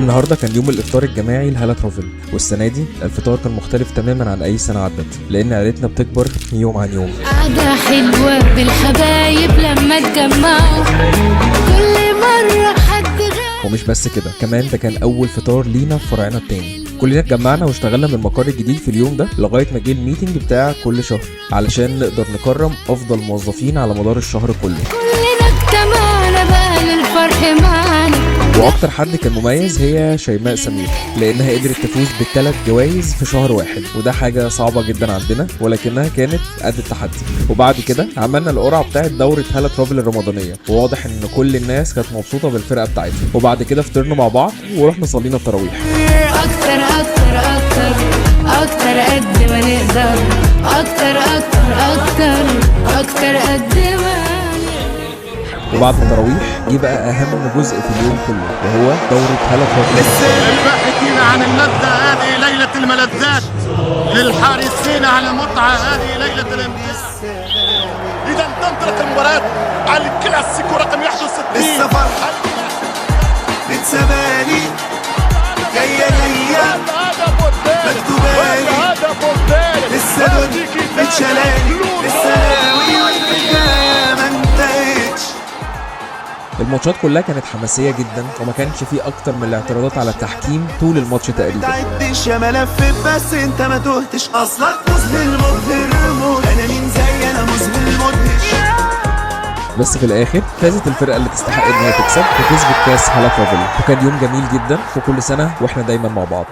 النهارده كان يوم الافطار الجماعي لهالة ترافل، والسنه دي الفطار كان مختلف تماما عن اي سنه عدت، لان عيلتنا بتكبر يوم عن يوم. قعدة حلوة بالحبايب لما اتجمعوا كل مرة حد غير. ومش بس كده، كمان ده كان اول فطار لينا في فرعنا التاني. كلنا اتجمعنا واشتغلنا من المقر الجديد في اليوم ده لغايه ما جه الميتنج بتاع كل شهر علشان نقدر نكرم افضل موظفين على مدار الشهر كله. كلنا اجتمعنا بقى للفرح معانا. واكتر حد كان مميز هي شيماء سمير، لانها قدرت تفوز ب3 جوائز في شهر واحد، وده حاجه صعبه جدا عندنا ولكنها كانت قد التحدي. وبعد كده عملنا القرعه بتاعه دوره هالة ترافل الرمضانيه، وواضح ان كل الناس كانت مبسوطه بالفرقه بتاعتها. وبعد كده فطرنا مع بعض ورحنا صلينا التراويح. اكتر اكتر اكتر اكتر قد ما نقدر، اكتر اكتر اكتر اكتر قد ما. وبعد التراويح جه بقى اهم جزء في اليوم كله، وهو دوره هالة ترافل. الباحثين عن اللذة هذه ليلة الملذات، للحارسين على المتعة هذه ليلة الانبساط. إذا تنطلق المباراة على الكلاسيكو رقم 61. السفر بتسبالي جاية مكتوبالي لسه بتشلالي لسه ناوي والحكاية ما انتهتش. الماتشات كلها كانت حماسيه جدا، وما كانش فيه اكتر من الاعتراضات على التحكيم طول الماتش تقريبا. تعدش يا ملفت بس انت ما تهتش، اصلك مذهل مبهر موت، انا مين زي انا مذهل مدهش. بس في الاخر فازت الفرقه اللي تستحق انها تكسب وكسبت كاس هالة ترافل، وكان يوم جميل جدا، وكل سنه واحنا دايما مع بعض.